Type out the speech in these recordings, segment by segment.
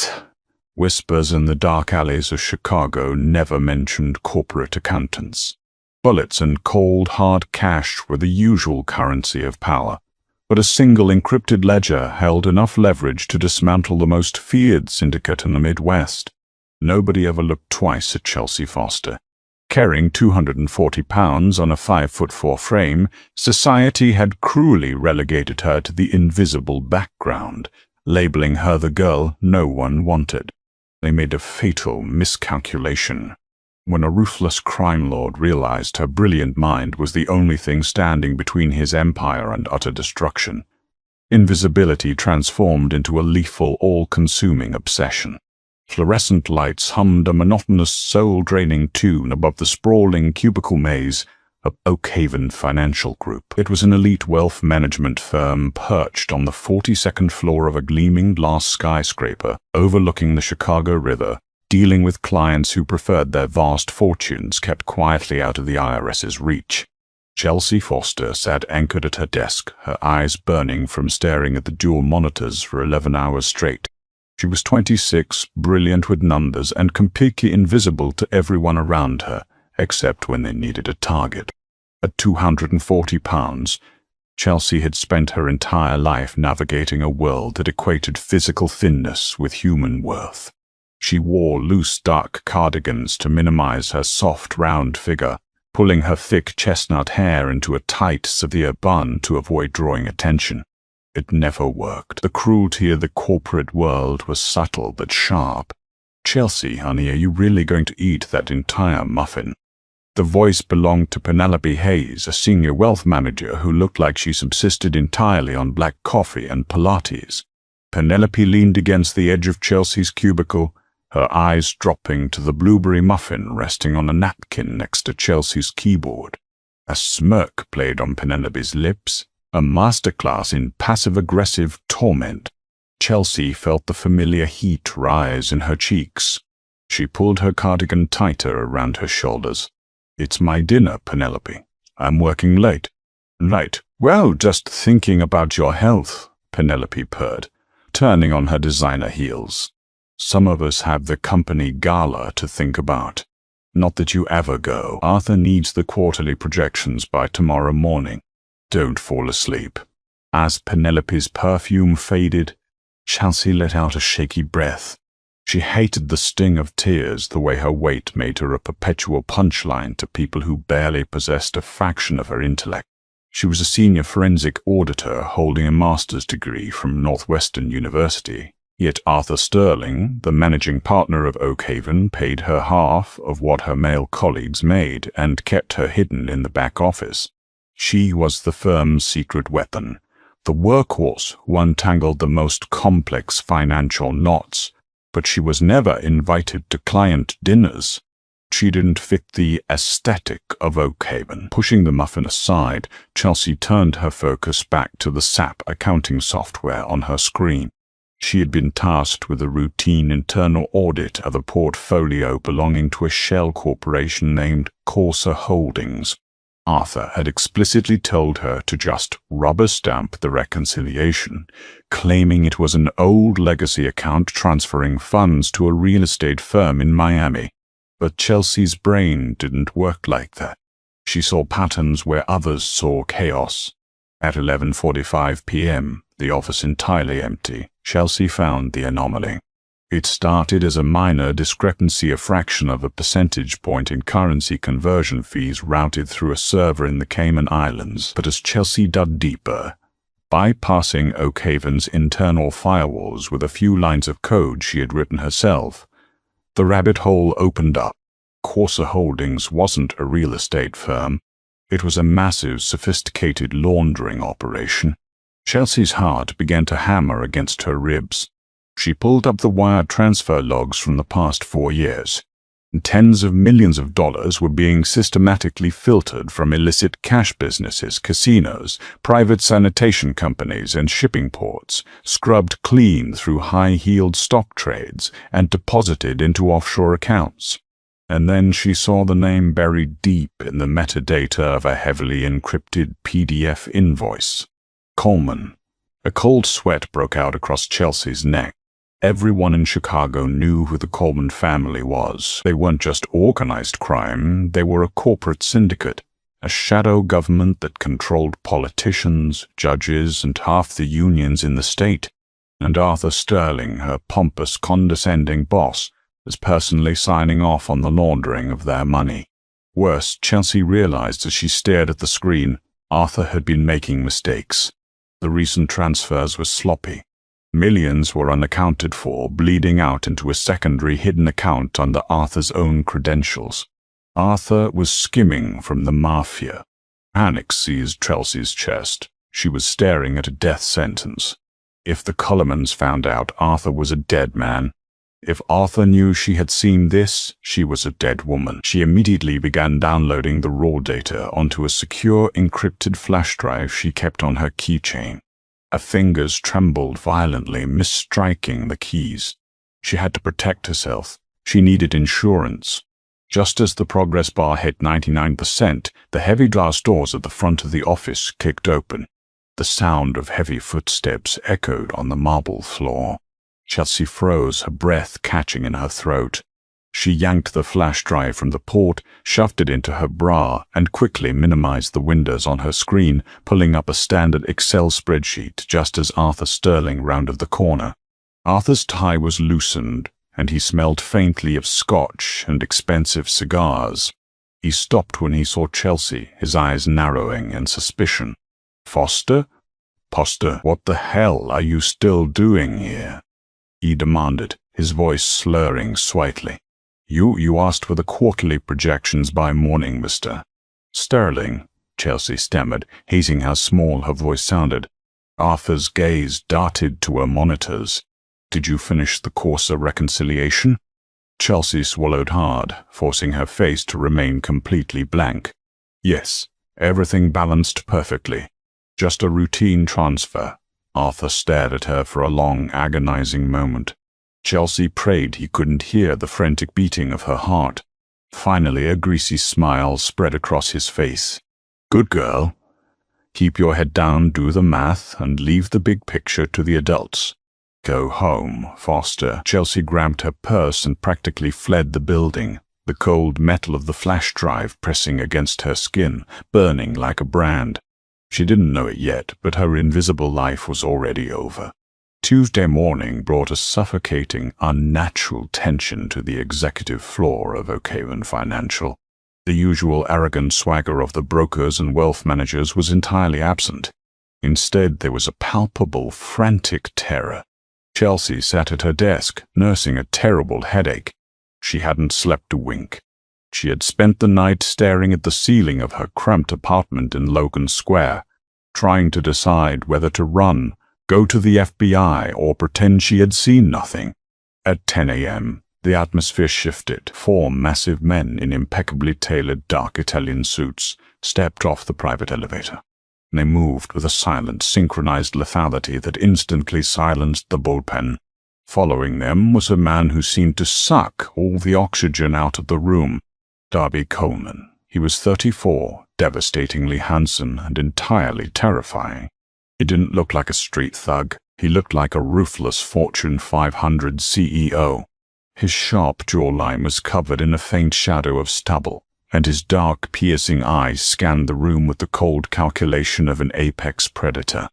Yes. Whispers in the dark alleys of Chicago never mentioned corporate accountants. Bullets and cold, hard cash were the usual currency of power, but a single encrypted ledger held enough leverage to dismantle the most feared syndicate in the Midwest. Nobody ever looked twice at Chelsea Foster. Carrying 240 pounds on a 5'4" frame, society had cruelly relegated her to the invisible background, labeling her the girl no one wanted. They made a fatal miscalculation. When a ruthless crime lord realized her brilliant mind was the only thing standing between his empire and utter destruction, invisibility transformed into a lethal, all-consuming obsession. Fluorescent lights hummed a monotonous, soul-draining tune above the sprawling cubicle maze of Oakhaven Financial Group. It was an elite wealth management firm perched on the 42nd floor of a gleaming glass skyscraper overlooking the Chicago River, dealing with clients who preferred their vast fortunes kept quietly out of the IRS's reach. Chelsea Foster sat anchored at her desk, her eyes burning from staring at the dual monitors for 11 hours straight. She was 26, brilliant with numbers, and completely invisible to everyone around her, except when they needed a target. At 240 pounds, Chelsea had spent her entire life navigating a world that equated physical thinness with human worth. She wore loose, dark cardigans to minimize her soft, round figure, pulling her thick chestnut hair into a tight, severe bun to avoid drawing attention. It never worked. The cruelty of the corporate world was subtle but sharp. "Chelsea, honey, are you really going to eat that entire muffin?" The voice belonged to Penelope Hayes, a senior wealth manager who looked like she subsisted entirely on black coffee and Pilates. Penelope leaned against the edge of Chelsea's cubicle, her eyes dropping to the blueberry muffin resting on a napkin next to Chelsea's keyboard. A smirk played on Penelope's lips, a masterclass in passive-aggressive torment. Chelsea felt the familiar heat rise in her cheeks. She pulled her cardigan tighter around her shoulders. "It's my dinner, Penelope. I'm working late." "Right. Well, just thinking about your health," Penelope purred, turning on her designer heels. "Some of us have the company gala to think about. Not that you ever go. Arthur needs the quarterly projections by tomorrow morning. Don't fall asleep." As Penelope's perfume faded, Chelsea let out a shaky breath. She hated the sting of tears, the way her weight made her a perpetual punchline to people who barely possessed a fraction of her intellect. She was a senior forensic auditor holding a master's degree from Northwestern University, yet Arthur Sterling, the managing partner of Oakhaven, paid her half of what her male colleagues made and kept her hidden in the back office. She was the firm's secret weapon, the workhorse who untangled the most complex financial knots, but she was never invited to client dinners. She didn't fit the aesthetic of Oakhaven. Pushing the muffin aside, Chelsea turned her focus back to the SAP accounting software on her screen. She had been tasked with a routine internal audit of a portfolio belonging to a shell corporation named Corsa Holdings. Arthur had explicitly told her to just rubber stamp the reconciliation, claiming it was an old legacy account transferring funds to a real estate firm in Miami. But Chelsea's brain didn't work like that. She saw patterns where others saw chaos. At 11:45 p.m., the office entirely empty, Chelsea found the anomaly. It started as a minor discrepancy, a fraction of a percentage point in currency conversion fees routed through a server in the Cayman Islands. But as Chelsea dug deeper, bypassing Oakhaven's internal firewalls with a few lines of code she had written herself, the rabbit hole opened up. Corsa Holdings wasn't a real estate firm. It was a massive, sophisticated laundering operation. Chelsea's heart began to hammer against her ribs. She pulled up the wire transfer logs from the past 4 years. Tens of millions of dollars were being systematically filtered from illicit cash businesses, casinos, private sanitation companies, and shipping ports, scrubbed clean through high-heeled stock trades, and deposited into offshore accounts. And then she saw the name buried deep in the metadata of a heavily encrypted PDF invoice. Coleman. A cold sweat broke out across Chelsea's neck. Everyone in Chicago knew who the Coleman family was. They weren't just organized crime, they were a corporate syndicate, a shadow government that controlled politicians, judges, and half the unions in the state. And Arthur Sterling, her pompous, condescending boss, was personally signing off on the laundering of their money. Worse, Chelsea realized as she stared at the screen, Arthur had been making mistakes. The recent transfers were sloppy. Millions were unaccounted for, bleeding out into a secondary hidden account under Arthur's own credentials. Arthur was skimming from the mafia. Panic seized Chelsea's chest. She was staring at a death sentence. If the Colemans found out, Arthur was a dead man. If Arthur knew she had seen this, she was a dead woman. She immediately began downloading the raw data onto a secure, encrypted flash drive she kept on her keychain. Her fingers trembled violently, misstriking the keys. She had to protect herself. She needed insurance. Just as the progress bar hit 99%, the heavy glass doors at the front of the office kicked open. The sound of heavy footsteps echoed on the marble floor. Chelsea froze, her breath catching in her throat. She yanked the flash drive from the port, shoved it into her bra, and quickly minimized the windows on her screen, pulling up a standard Excel spreadsheet just as Arthur Sterling rounded the corner. Arthur's tie was loosened, and he smelled faintly of scotch and expensive cigars. He stopped when he saw Chelsea, his eyes narrowing in suspicion. "Foster? Poster, what the hell are you still doing here?" he demanded, his voice slurring slightly. You asked for the quarterly projections by morning, Mr. Sterling," Chelsea stammered, hating how small her voice sounded. Arthur's gaze darted to her monitors. "Did you finish the Corsa reconciliation?" Chelsea swallowed hard, forcing her face to remain completely blank. "Yes, everything balanced perfectly. Just a routine transfer." Arthur stared at her for a long, agonizing moment. Chelsea prayed he couldn't hear the frantic beating of her heart. Finally, a greasy smile spread across his face. "Good girl. Keep your head down, do the math, and leave the big picture to the adults. Go home, Foster." Chelsea grabbed her purse and practically fled the building, the cold metal of the flash drive pressing against her skin, burning like a brand. She didn't know it yet, but her invisible life was already over. Tuesday morning brought a suffocating, unnatural tension to the executive floor of Oakhaven Financial. The usual arrogant swagger of the brokers and wealth managers was entirely absent. Instead, there was a palpable, frantic terror. Chelsea sat at her desk, nursing a terrible headache. She hadn't slept a wink. She had spent the night staring at the ceiling of her cramped apartment in Logan Square, trying to decide whether to run, go to the FBI, or pretend she had seen nothing. At 10 a.m., the atmosphere shifted. 4 massive men in impeccably tailored dark Italian suits stepped off the private elevator. They moved with a silent, synchronized lethality that instantly silenced the bullpen. Following them was a man who seemed to suck all the oxygen out of the room. Darby Coleman. He was 34, devastatingly handsome and entirely terrifying. He didn't look like a street thug. He looked like a ruthless Fortune 500 CEO. His sharp jawline was covered in a faint shadow of stubble, and his dark, piercing eyes scanned the room with the cold calculation of an apex predator.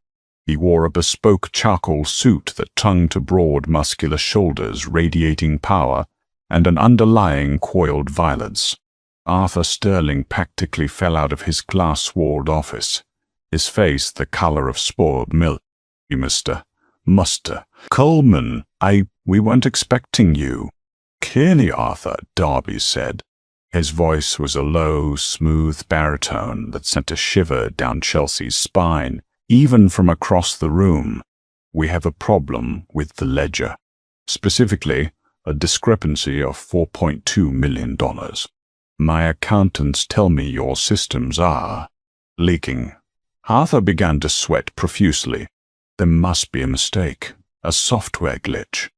He wore a bespoke charcoal suit that clung to broad, muscular shoulders, radiating power and an underlying coiled violence. Arthur Sterling practically fell out of his glass-walled office, his face the color of spoiled milk. "Mr. Coleman, we weren't expecting you." "Clearly, Arthur," Darby said. His voice was a low, smooth baritone that sent a shiver down Chelsea's spine, even from across the room. "We have a problem with the ledger. Specifically, a discrepancy of $4.2 million. My accountants tell me your systems are leaking." Arthur began to sweat profusely. "There must be a mistake, a software glitch.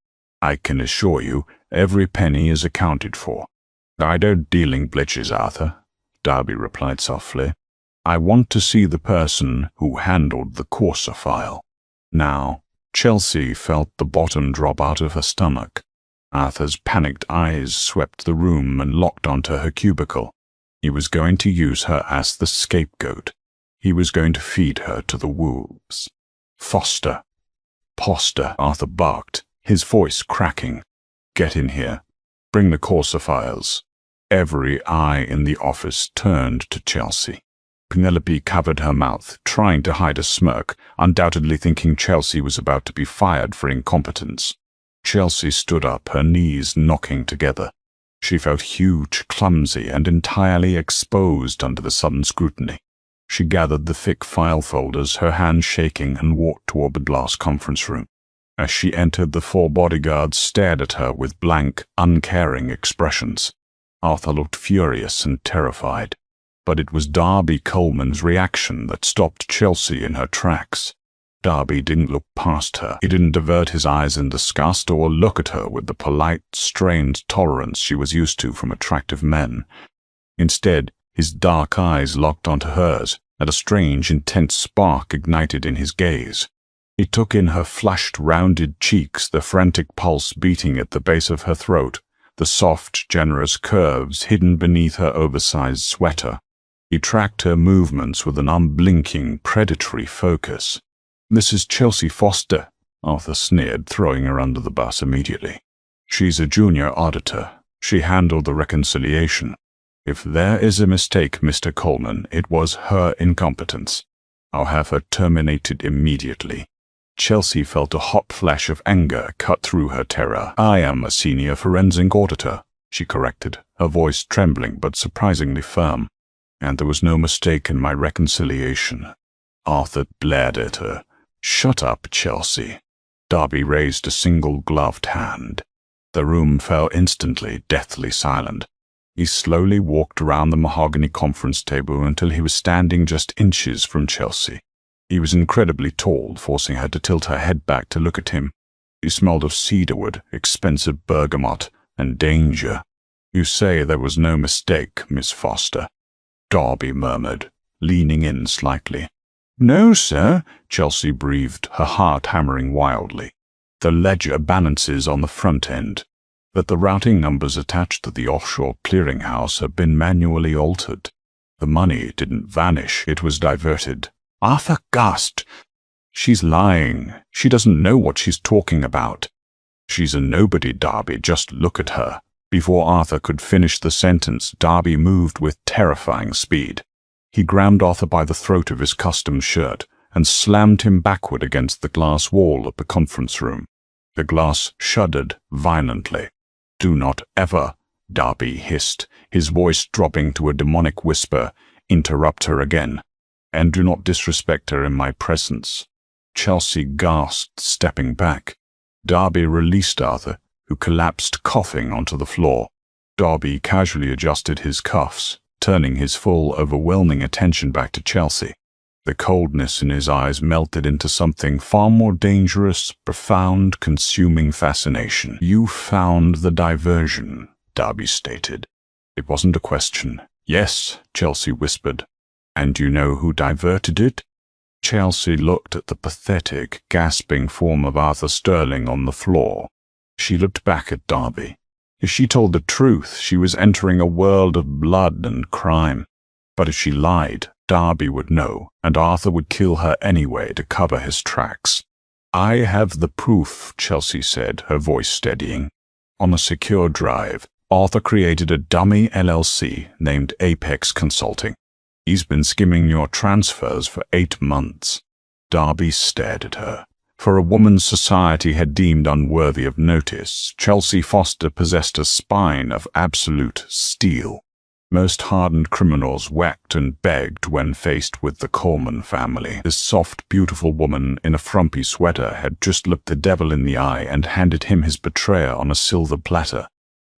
I can assure you, every penny is accounted for." "I don't deal in glitches, Arthur," Darby replied softly. "I want to see the person who handled the Corsa file. Now, Chelsea felt the bottom drop out of her stomach. Arthur's panicked eyes swept the room and locked onto her cubicle. He was going to use her as the scapegoat. He was going to feed her to the wolves. Foster. Poster, Arthur barked, his voice cracking. Get in here. Bring the Corsa files. Every eye in the office turned to Chelsea. Penelope covered her mouth, trying to hide a smirk, undoubtedly thinking Chelsea was about to be fired for incompetence. Chelsea stood up, her knees knocking together. She felt huge, clumsy, and entirely exposed under the sudden scrutiny. She gathered the thick file folders, her hands shaking, and walked toward the glass conference room. As she entered, the 4 bodyguards stared at her with blank, uncaring expressions. Arthur looked furious and terrified. But it was Darby Coleman's reaction that stopped Chelsea in her tracks. Darby didn't look past her. He didn't divert his eyes in disgust or look at her with the polite, strained tolerance she was used to from attractive men. Instead, his dark eyes locked onto hers, and a strange, intense spark ignited in his gaze. He took in her flushed, rounded cheeks, the frantic pulse beating at the base of her throat, the soft, generous curves hidden beneath her oversized sweater. He tracked her movements with an unblinking, predatory focus. "This is Chelsea Foster," Arthur sneered, throwing her under the bus immediately. "She's a junior auditor. She handled the reconciliation. If there is a mistake, Mr. Coleman, it was her incompetence. I'll have her terminated immediately." Chelsea felt a hot flash of anger cut through her terror. "I am a senior forensic auditor," she corrected, her voice trembling but surprisingly firm. "And there was no mistake in my reconciliation." Arthur blared at her. "Shut up, Chelsea." Darby raised a single-gloved hand. The room fell instantly, deathly silent. He slowly walked around the mahogany conference table until he was standing just inches from Chelsea. He was incredibly tall, forcing her to tilt her head back to look at him. He smelled of cedarwood, expensive bergamot, and danger. "You say there was no mistake, Miss Foster," Darby murmured, leaning in slightly. "No, sir," Chelsea breathed, her heart hammering wildly. "The ledger balances on the front end, but the routing numbers attached to the offshore clearinghouse have been manually altered. The money didn't vanish, it was diverted." Arthur gasped. "She's lying. She doesn't know what she's talking about." "She's a nobody, Darby. Just look at her." Before Arthur could finish the sentence, Darby moved with terrifying speed. He grabbed Arthur by the throat of his custom shirt and slammed him backward against the glass wall of the conference room. The glass shuddered violently. "Do not ever," Darby hissed, his voice dropping to a demonic whisper, "interrupt her again. And do not disrespect her in my presence." Chelsea gasped, stepping back. Darby released Arthur, who collapsed coughing onto the floor. Darby casually adjusted his cuffs, turning his full, overwhelming attention back to Chelsea. The coldness in his eyes melted into something far more dangerous, profound, consuming fascination. "You found the diversion," Darby stated. It wasn't a question. "Yes," Chelsea whispered. "And you know who diverted it?" Chelsea looked at the pathetic, gasping form of Arthur Sterling on the floor. She looked back at Darby. If she told the truth, she was entering a world of blood and crime. But if she lied, Darby would know, and Arthur would kill her anyway to cover his tracks. "I have the proof," Chelsea said, her voice steadying. On a secure drive, Arthur created a dummy LLC named Apex Consulting. "He's been skimming your transfers for 8 months. Darby stared at her. For a woman society had deemed unworthy of notice, Chelsea Foster possessed a spine of absolute steel. Most hardened criminals wept and begged when faced with the Coleman family. This soft, beautiful woman in a frumpy sweater had just looked the devil in the eye and handed him his betrayer on a silver platter.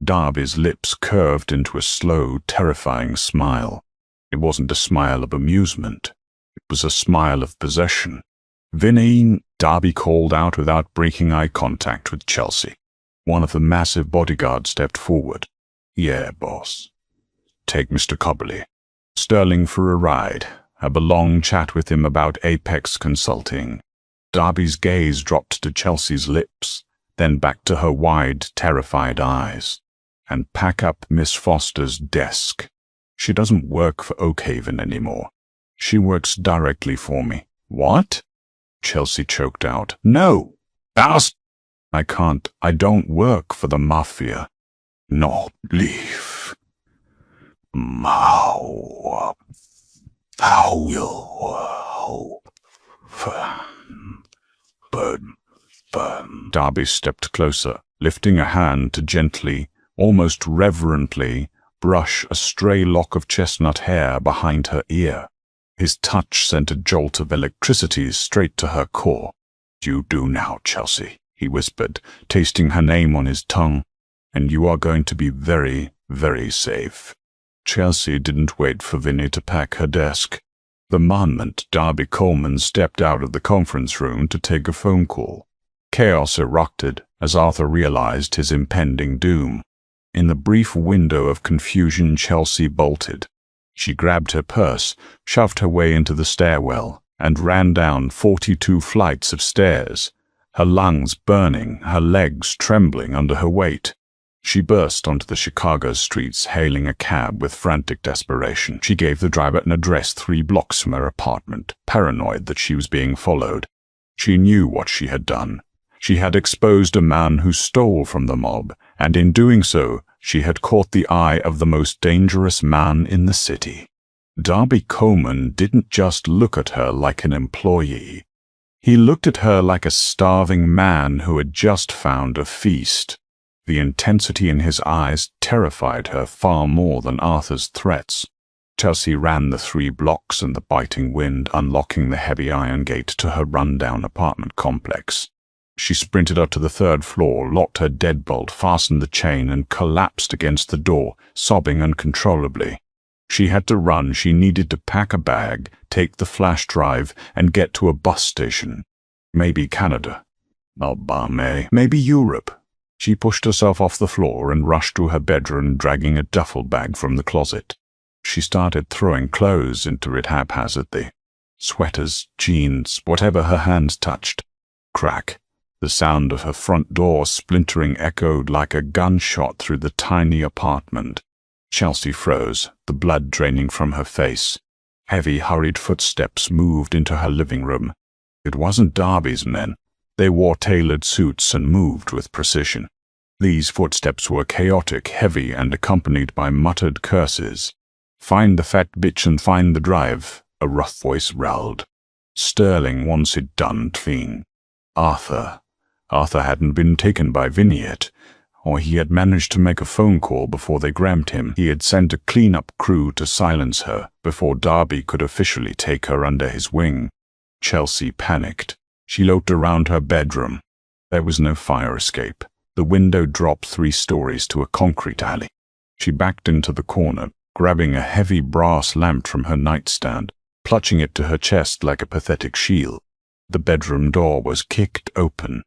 Darby's lips curved into a slow, terrifying smile. It wasn't a smile of amusement. It was a smile of possession. "Vinny," Darby called out without breaking eye contact with Chelsea. One of the massive bodyguards stepped forward. "Yeah, boss. Take Mr. Coberly. Sterling for a ride. Have a long chat with him about Apex Consulting." Darby's gaze dropped to Chelsea's lips, then back to her wide, terrified eyes. "And pack up Miss Foster's desk. She doesn't work for Oakhaven anymore. She works directly for me." "What?" Chelsea choked out. "No! I can't. I don't work for the Mafia. Not leave. Burn. Darby stepped closer, lifting a hand to gently, almost reverently, brush a stray lock of chestnut hair behind her ear. His touch sent a jolt of electricity straight to her core. "You do now, Chelsea," he whispered, tasting her name on his tongue. "And you are going to be very, very safe." Chelsea didn't wait for Vinny to pack her desk. The moment Darby Coleman stepped out of the conference room to take a phone call, chaos erupted as Arthur realized his impending doom. In the brief window of confusion, Chelsea bolted. She grabbed her purse, shoved her way into the stairwell, and ran down 42 flights of stairs, her lungs burning, her legs trembling under her weight. She burst onto the Chicago streets, hailing a cab with frantic desperation. She gave the driver an address 3 blocks from her apartment, paranoid that she was being followed. She knew what she had done. She had exposed a man who stole from the mob, and in doing so, she had caught the eye of the most dangerous man in the city. Darby Coleman didn't just look at her like an employee. He looked at her like a starving man who had just found a feast. The intensity in his eyes terrified her far more than Arthur's threats. Chelsea ran the 3 blocks in the biting wind, unlocking the heavy iron gate to her rundown apartment complex. She sprinted up to the 3rd floor, locked her deadbolt, fastened the chain, and collapsed against the door, sobbing uncontrollably. She had to run. She needed to pack a bag, take the flash drive, and get to a bus station. Maybe Canada. Alabama. Maybe Europe. She pushed herself off the floor and rushed to her bedroom, dragging a duffel bag from the closet. She started throwing clothes into it haphazardly. Sweaters, jeans, whatever her hands touched. Crack. The sound of her front door splintering echoed like a gunshot through the tiny apartment. Chelsea froze, the blood draining from her face. Heavy, hurried footsteps moved into her living room. It wasn't Darby's men. They wore tailored suits and moved with precision. These footsteps were chaotic, heavy, and accompanied by muttered curses. "Find the fat bitch and find the drive," a rough voice growled. Sterling wants it done clean. Arthur hadn't been taken by Vinny yet, or he had managed to make a phone call before they grabbed him. He had sent a cleanup crew to silence her before Darby could officially take her under his wing. Chelsea panicked. She looked around her bedroom. There was no fire escape. The window dropped 3 stories to a concrete alley. She backed into the corner, grabbing a heavy brass lamp from her nightstand, clutching it to her chest like a pathetic shield. The bedroom door was kicked open.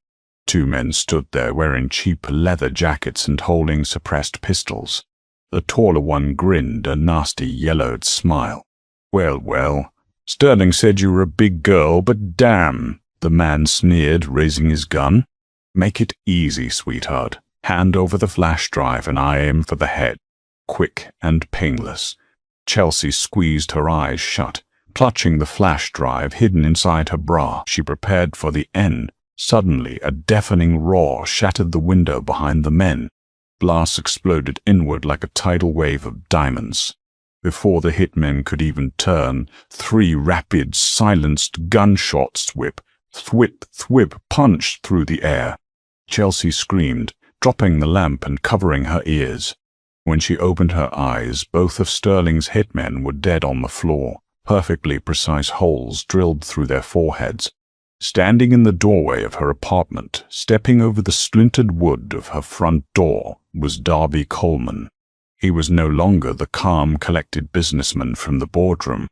2 men stood there wearing cheap leather jackets and holding suppressed pistols. The taller one grinned, a nasty yellowed smile. Well, Sterling said you were a big girl, but damn," the man sneered, raising his gun. "Make it easy, sweetheart. Hand over the flash drive and I aim for the head. Quick and painless." Chelsea squeezed her eyes shut, clutching the flash drive hidden inside her bra. She prepared for the end. Suddenly, a deafening roar shattered the window behind the men. Glass exploded inward like a tidal wave of diamonds. Before the hitmen could even turn, 3 rapid, silenced gunshots thwip, punched through the air. Chelsea screamed, dropping the lamp and covering her ears. When she opened her eyes, both of Sterling's hitmen were dead on the floor, perfectly precise holes drilled through their foreheads. Standing in the doorway of her apartment, stepping over the splintered wood of her front door, was Darby Coleman. He was no longer the calm, collected businessman from the boardroom.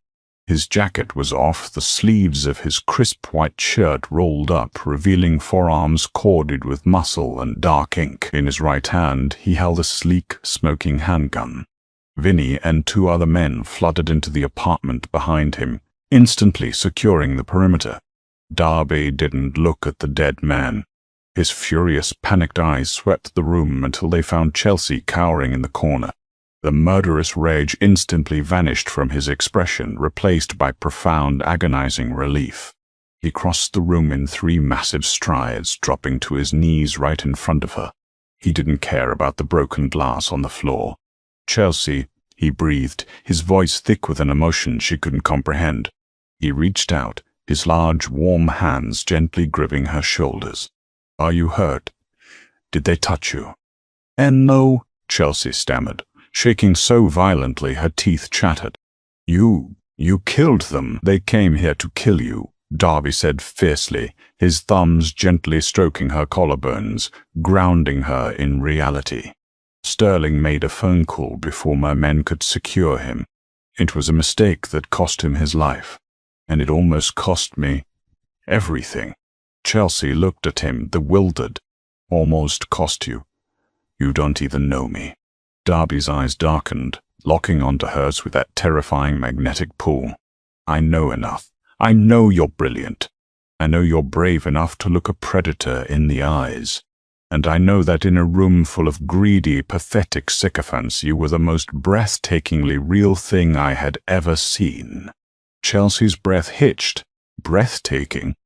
His jacket was off, the sleeves of his crisp white shirt rolled up, revealing forearms corded with muscle and dark ink. In his right hand, he held a sleek, smoking handgun. Vinny and 2 other men flooded into the apartment behind him, instantly securing the perimeter. Darby didn't look at the dead man. His furious, panicked eyes swept the room until they found Chelsea cowering in the corner. The murderous rage instantly vanished from his expression, replaced by profound, agonizing relief. He crossed the room in 3 massive strides, dropping to his knees right in front of her. He didn't care about the broken glass on the floor. "Chelsea," he breathed, his voice thick with an emotion she couldn't comprehend. He reached out, his large, warm hands gently gripping her shoulders. "Are you hurt? Did they touch you?" "No," Chelsea stammered, shaking so violently her teeth chattered. You killed them. They came here to kill you," Darby said fiercely, his thumbs gently stroking her collarbones, grounding her in reality. "Sterling made a phone call before my men could secure him. It was a mistake that cost him his life, and it almost cost me everything." Chelsea looked at him, bewildered. "Almost cost you? You don't even know me." Darby's eyes darkened, locking onto hers with that terrifying magnetic pull. "I know enough. I know you're brilliant. I know you're brave enough to look a predator in the eyes. And I know that in a room full of greedy, pathetic sycophants, you were the most breathtakingly real thing I had ever seen." Chelsea's breath hitched. Breathtaking?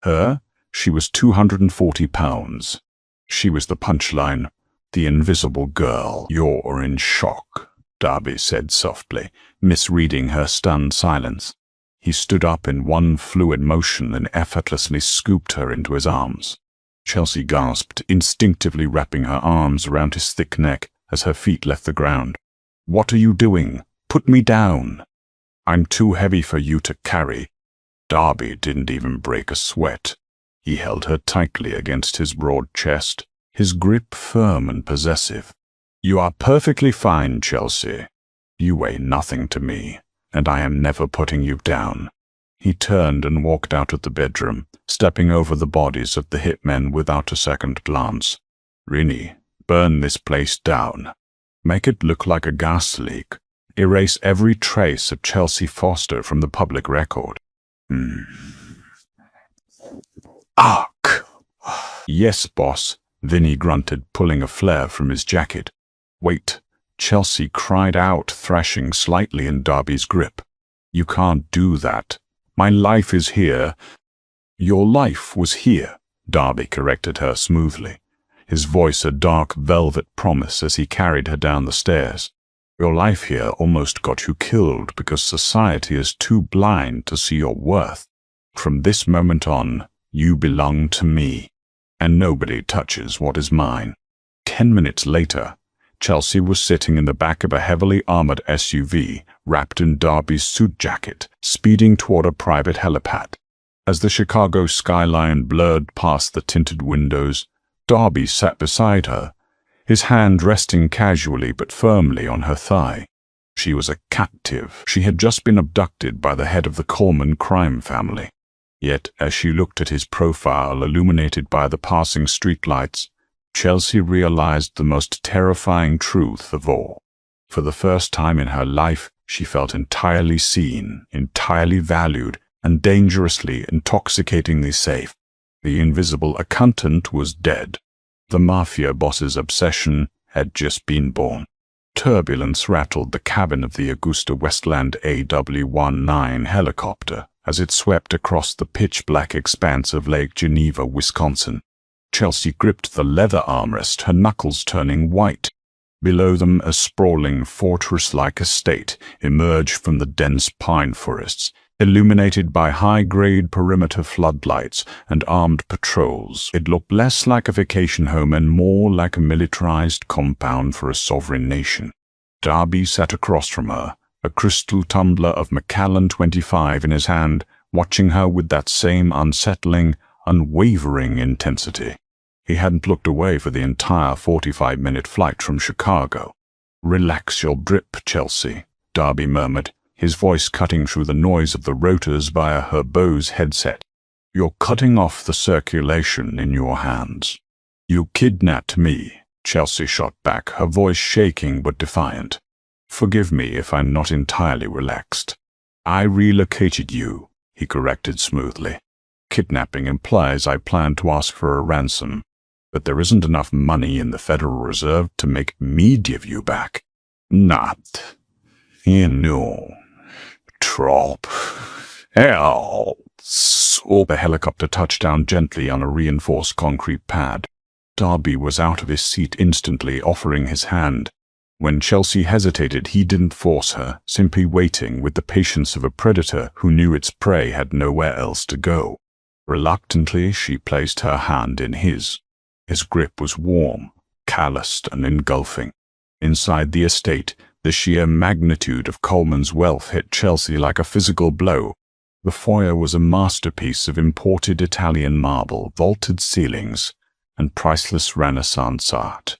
Her? She was 240 pounds. She was the punchline. The invisible girl. "You're in shock," Darby said softly, misreading her stunned silence. He stood up in one fluid motion and effortlessly scooped her into his arms. Chelsea gasped, instinctively wrapping her arms around his thick neck as her feet left the ground. "What are you doing? Put me down." "I'm too heavy for you to carry." Darby didn't even break a sweat. He held her tightly against his broad chest, his grip firm and possessive. "You are perfectly fine, Chelsea. You weigh nothing to me, and I am never putting you down." He turned and walked out of the bedroom, stepping over the bodies of the hitmen without a second glance. "Rini, burn this place down. Make it look like a gas leak. Erase every trace of Chelsea Foster from the public record." "Ark!" "Yes, boss," Vinny grunted, pulling a flare from his jacket. "Wait," Chelsea cried out, thrashing slightly in Darby's grip. "You can't do that. My life is here." "Your life was here," Darby corrected her smoothly, his voice a dark velvet promise as he carried her down the stairs. "Your life here almost got you killed because society is too blind to see your worth. From this moment on, you belong to me, and nobody touches what is mine." 10 minutes later, Chelsea was sitting in the back of a heavily armored SUV, wrapped in Darby's suit jacket, speeding toward a private helipad. As the Chicago skyline blurred past the tinted windows, Darby sat beside her, his hand resting casually but firmly on her thigh. She was a captive. She had just been abducted by the head of the Coleman crime family. Yet, as she looked at his profile illuminated by the passing streetlights, Chelsea realized the most terrifying truth of all. For the first time in her life, she felt entirely seen, entirely valued, and dangerously, intoxicatingly safe. The invisible accountant was dead. The Mafia Boss's obsession had just been born. Turbulence rattled the cabin of the Augusta Westland AW-19 helicopter as it swept across the pitch-black expanse of Lake Geneva, Wisconsin. Chelsea gripped the leather armrest, her knuckles turning white. Below them, a sprawling fortress-like estate emerged from the dense pine forests, illuminated by high-grade perimeter floodlights and armed patrols. It looked less like a vacation home and more like a militarized compound for a sovereign nation. Darby sat across from her, a crystal tumbler of Macallan 25 in his hand, watching her with that same unsettling, unwavering intensity. He hadn't looked away for the entire 45-minute flight from Chicago. "Relax your grip, Chelsea," Darby murmured, his voice cutting through the noise of the rotors via her Bose headset. "You're cutting off the circulation in your hands." "You kidnapped me," Chelsea shot back, her voice shaking but defiant. "Forgive me if I'm not entirely relaxed." "I relocated you," he corrected smoothly. kidnapping implies I plan to ask for a ransom, but there isn't enough money in the Federal Reserve to make me give you back. Not, you know, trop else. The helicopter touched down gently on a reinforced concrete pad. Darby was out of his seat instantly, offering his hand. When Chelsea hesitated, he didn't force her, simply waiting with the patience of a predator who knew its prey had nowhere else to go. Reluctantly, she placed her hand in his. His grip was warm, calloused and engulfing. Inside the estate, the sheer magnitude of Coleman's wealth hit Chelsea like a physical blow. The foyer was a masterpiece of imported Italian marble, vaulted ceilings, and priceless Renaissance art.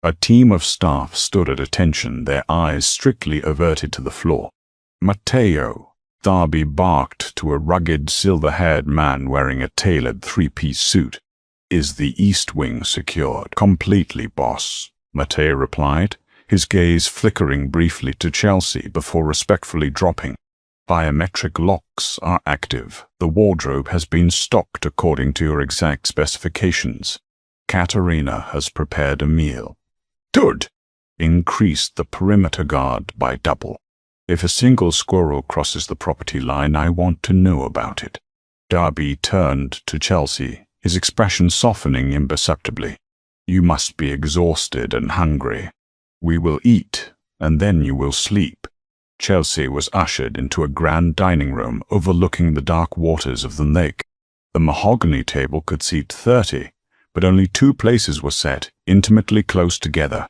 A team of staff stood at attention, their eyes strictly averted to the floor. Matteo, Darby barked to a rugged, silver-haired man wearing a tailored three-piece suit. Is the East Wing secured? Completely, boss, Matteo replied, his gaze flickering briefly to Chelsea before respectfully dropping. Biometric locks are active. The wardrobe has been stocked according to your exact specifications. Katerina has prepared a meal. Good. Increase the perimeter guard by double. If a single squirrel crosses the property line, I want to know about it. Darby turned to Chelsea, his expression softening imperceptibly. You must be exhausted and hungry. We will eat, and then you will sleep. Chelsea was ushered into a grand dining room overlooking the dark waters of the lake. The mahogany table could seat 30, but only 2 places were set, intimately close together.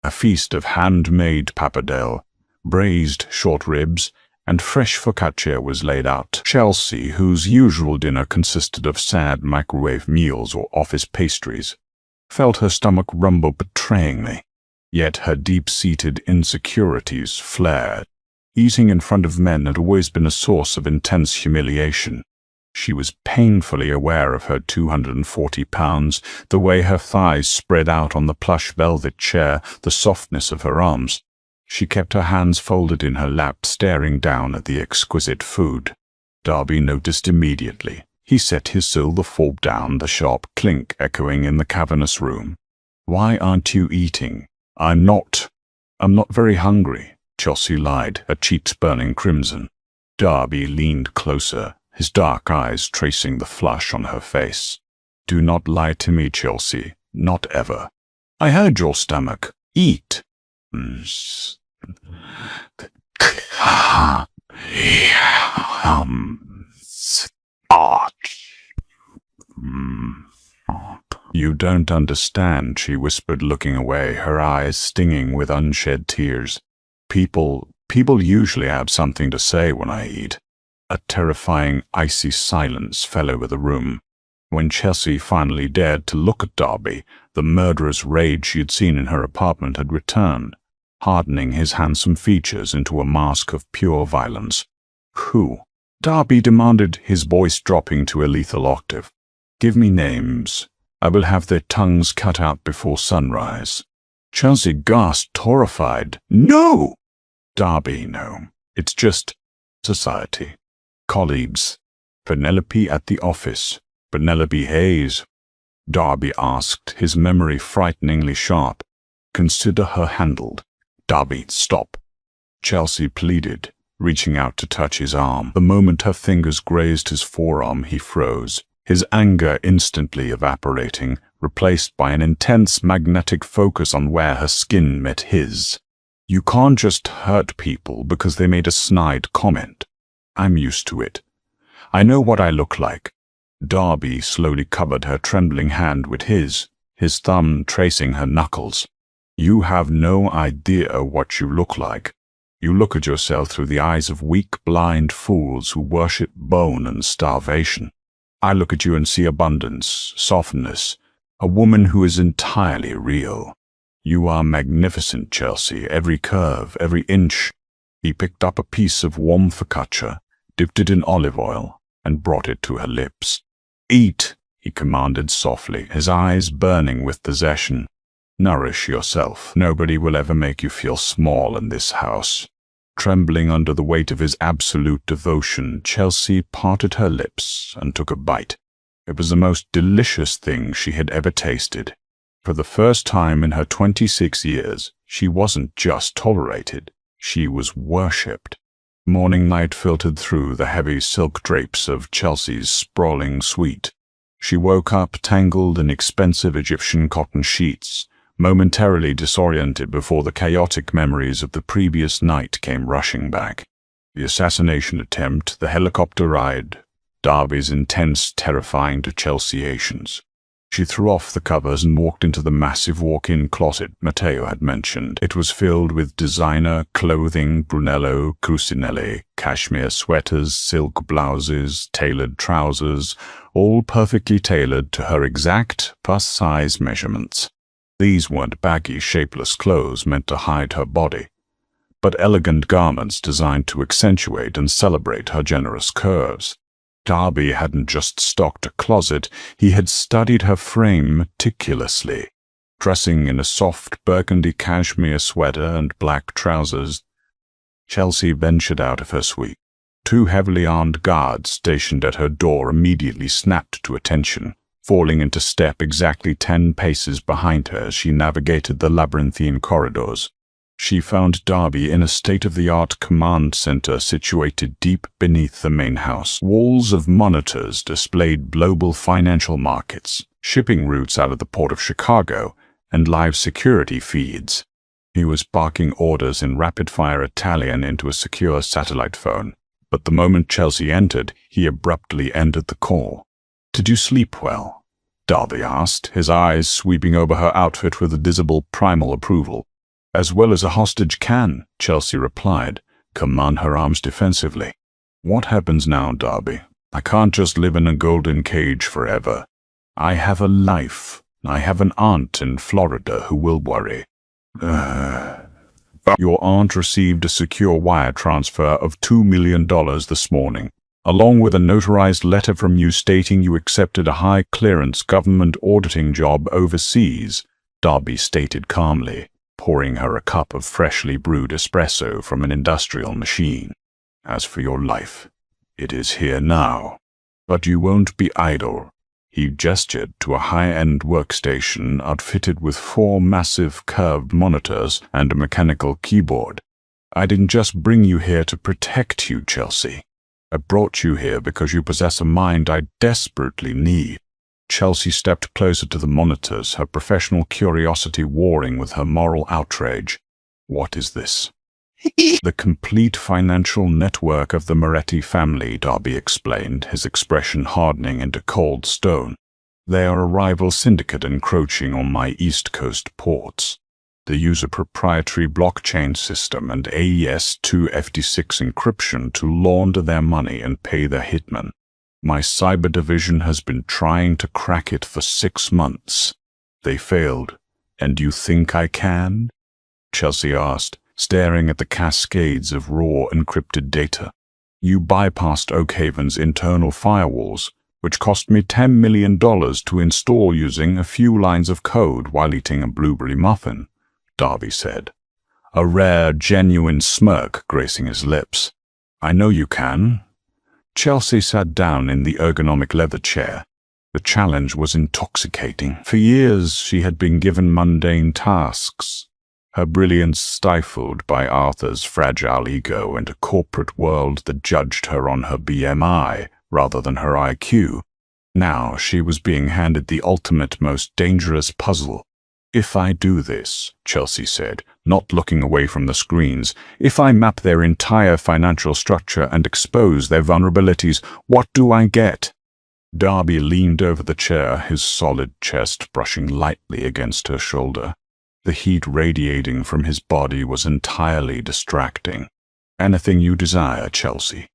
A feast of handmade pappardelle, braised short ribs, and fresh focaccia was laid out. Chelsea, whose usual dinner consisted of sad microwave meals or office pastries, felt her stomach rumble betrayingly. Yet her deep-seated insecurities flared. Eating in front of men had always been a source of intense humiliation. She was painfully aware of her 240 pounds, the way her thighs spread out on the plush velvet chair, the softness of her arms. She kept her hands folded in her lap, staring down at the exquisite food. Darby noticed immediately. He set his silver fork down, the sharp clink echoing in the cavernous room. Why aren't you eating? I'm not very hungry, Chelsea lied, her cheeks burning crimson. Darby leaned closer, his dark eyes tracing the flush on her face. Do not lie to me, Chelsea. Not ever. I heard your stomach. Eat. You don't understand, she whispered, looking away, her eyes stinging with unshed tears. People usually have something to say when I eat. A terrifying, icy silence fell over the room. When Chelsea finally dared to look at Darby, the murderous rage she had seen in her apartment had returned, hardening his handsome features into a mask of pure violence. Who? Darby demanded, his voice dropping to a lethal octave. Give me names. I will have their tongues cut out before sunrise. Chelsea gasped, horrified. No! Darby, no. It's just society. Colleagues. Penelope at the office. Penelope Hayes. Darby asked, his memory frighteningly sharp. Consider her handled. Darby, stop. Chelsea pleaded, reaching out to touch his arm. The moment her fingers grazed his forearm, he froze, his anger instantly evaporating, replaced by an intense magnetic focus on where her skin met his. You can't just hurt people because they made a snide comment. I'm used to it. I know what I look like. Darby slowly covered her trembling hand with his thumb tracing her knuckles. You have no idea what you look like. You look at yourself through the eyes of weak, blind fools who worship bone and starvation. I look at you and see abundance, softness, a woman who is entirely real. You are magnificent, Chelsea, every curve, every inch. He picked up a piece of warm focaccia, dipped it in olive oil, and brought it to her lips. Eat, he commanded softly, his eyes burning with possession. Nourish yourself. Nobody will ever make you feel small in this house. Trembling under the weight of his absolute devotion, Chelsea parted her lips and took a bite. It was the most delicious thing she had ever tasted. For the first time in her 26 years, she wasn't just tolerated, she was worshipped. Morning light filtered through the heavy silk drapes of Chelsea's sprawling suite. She woke up tangled in expensive Egyptian cotton sheets, momentarily disoriented before the chaotic memories of the previous night came rushing back. The assassination attempt, the helicopter ride, Darby's intense, terrifying Chelseations. She threw off the covers and walked into the massive walk-in closet Matteo had mentioned. It was filled with designer clothing, Brunello, Cucinelli, cashmere sweaters, silk blouses, tailored trousers, all perfectly tailored to her exact plus-size measurements. These weren't baggy, shapeless clothes meant to hide her body, but elegant garments designed to accentuate and celebrate her generous curves. Darby hadn't just stocked a closet, he had studied her frame meticulously. Dressing in a soft burgundy cashmere sweater and black trousers, Chelsea ventured out of her suite. Two heavily armed guards stationed at her door immediately snapped to attention, falling into step exactly 10 paces behind her as she navigated the labyrinthine corridors. She found Darby in a state-of-the-art command center situated deep beneath the main house. Walls of monitors displayed global financial markets, shipping routes out of the port of Chicago, and live security feeds. He was barking orders in rapid-fire Italian into a secure satellite phone, but the moment Chelsea entered, he abruptly ended the call. "Did you sleep well?" Darby asked, his eyes sweeping over her outfit with a visible primal approval. "As well as a hostage can," Chelsea replied, command her arms defensively. "What happens now, Darby? I can't just live in a golden cage forever. I have a life. I have an aunt in Florida who will worry." Your aunt received a secure wire transfer of $2 million this morning, along with a notarized letter from you stating you accepted a high-clearance government auditing job overseas, Darby stated calmly, pouring her a cup of freshly brewed espresso from an industrial machine. "As for your life, it is here now. But you won't be idle." He gestured to a high-end workstation outfitted with 4 massive curved monitors and a mechanical keyboard. "I didn't just bring you here to protect you, Chelsea. I brought you here because you possess a mind I desperately need." Chelsea stepped closer to the monitors, her professional curiosity warring with her moral outrage. "What is this?" "The complete financial network of the Moretti family," Darby explained, his expression hardening into cold stone. "They are a rival syndicate encroaching on my East Coast ports. They use a proprietary blockchain system and AES-2 FD6 encryption to launder their money and pay their hitmen. My cyber division has been trying to crack it for 6 months. They failed. And you think I can?" Chelsea asked, staring at the cascades of raw encrypted data. "You bypassed Oakhaven's internal firewalls, which cost me $10 million to install using a few lines of code while eating a blueberry muffin," Darby said, a rare, genuine smirk gracing his lips. "I know you can." Chelsea sat down in the ergonomic leather chair. The challenge was intoxicating. For years she had been given mundane tasks, her brilliance stifled by Arthur's fragile ego and a corporate world that judged her on her BMI rather than her IQ. Now she was being handed the ultimate, most dangerous puzzle. "If I do this," Chelsea said, not looking away from the screens, "if I map their entire financial structure and expose their vulnerabilities, what do I get?" Darby leaned over the chair, his solid chest brushing lightly against her shoulder. The heat radiating from his body was entirely distracting. "Anything you desire, Chelsea.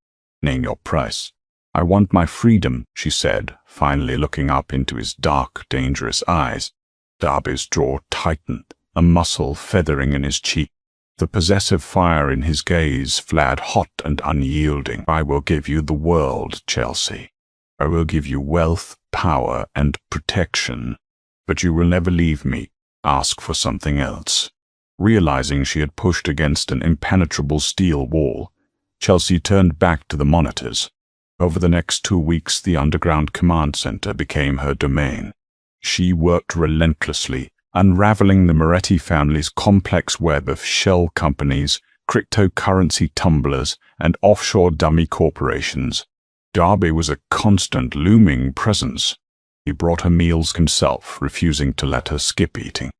Name your price." "I want my freedom," she said, finally looking up into his dark, dangerous eyes. Darby's jaw tightened, a muscle feathering in his cheek. The possessive fire in his gaze flared hot and unyielding. "I will give you the world, Chelsea. I will give you wealth, power, and protection. But you will never leave me. Ask for something else." Realizing she had pushed against an impenetrable steel wall, Chelsea turned back to the monitors. Over the next 2 weeks, the underground command center became her domain. She worked relentlessly, unraveling the Moretti family's complex web of shell companies, cryptocurrency tumblers, and offshore dummy corporations. Darby was a constant, looming presence. He brought her meals himself, refusing to let her skip eating.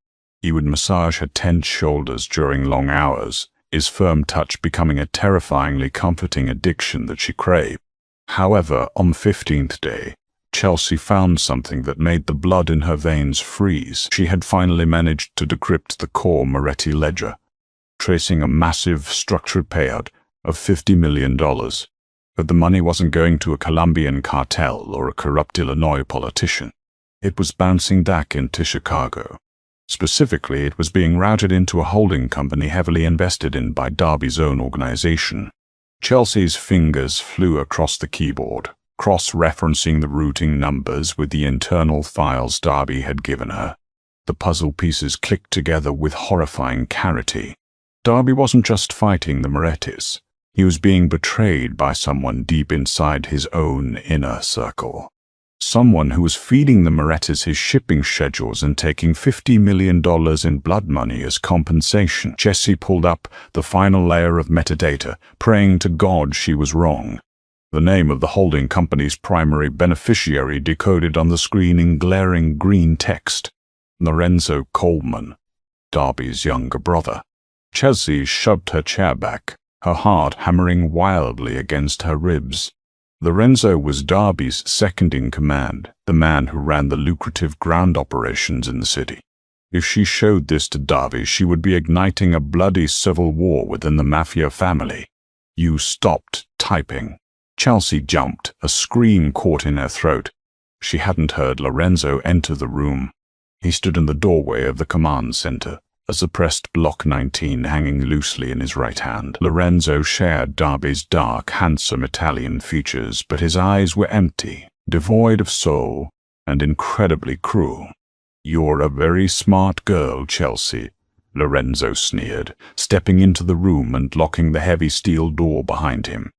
He would massage her tense shoulders during long hours, his firm touch becoming a terrifyingly comforting addiction that she craved. However, on the 15th day, Chelsea found something that made the blood in her veins freeze. She had finally managed to decrypt the core Moretti ledger, tracing a massive structured payout of $50 million. But the money wasn't going to a Colombian cartel or a corrupt Illinois politician. It was bouncing back into Chicago. Specifically, it was being routed into a holding company heavily invested in by Darby's own organization. Chelsea's fingers flew across the keyboard, cross-referencing the routing numbers with the internal files Darby had given her. The puzzle pieces clicked together with horrifying clarity. Darby wasn't just fighting the Morettis. He was being betrayed by someone deep inside his own inner circle. Someone who was feeding the Morettis his shipping schedules and taking $50 million in blood money as compensation. Jessie pulled up the final layer of metadata, praying to God she was wrong. The name of the holding company's primary beneficiary decoded on the screen in glaring green text. Lorenzo Coleman, Darby's younger brother. Chelsea shoved her chair back, her heart hammering wildly against her ribs. Lorenzo was Darby's second-in-command, the man who ran the lucrative ground operations in the city. If she showed this to Darby, she would be igniting a bloody civil war within the Mafia family. You stopped typing. Chelsea jumped, a scream caught in her throat. She hadn't heard Lorenzo enter the room. He stood in the doorway of the command center, a suppressed Block 19 hanging loosely in his right hand. Lorenzo shared Darby's dark, handsome Italian features, but his eyes were empty, devoid of soul, and incredibly cruel. "You're a very smart girl, Chelsea," Lorenzo sneered, stepping into the room and locking the heavy steel door behind him.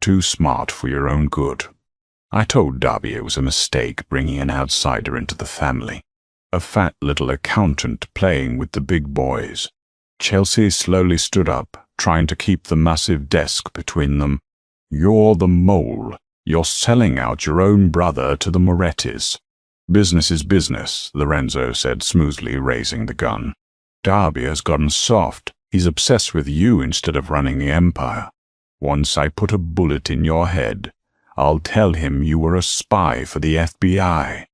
"Too smart for your own good. I told Darby it was a mistake bringing an outsider into the family. A fat little accountant playing with the big boys." Chelsea slowly stood up, trying to keep the massive desk between them. "You're the mole. You're selling out your own brother to the Morettis." "Business is business," Lorenzo said smoothly, raising the gun. "Darby has gotten soft. He's obsessed with you instead of running the empire. Once I put a bullet in your head, I'll tell him you were a spy for the FBI.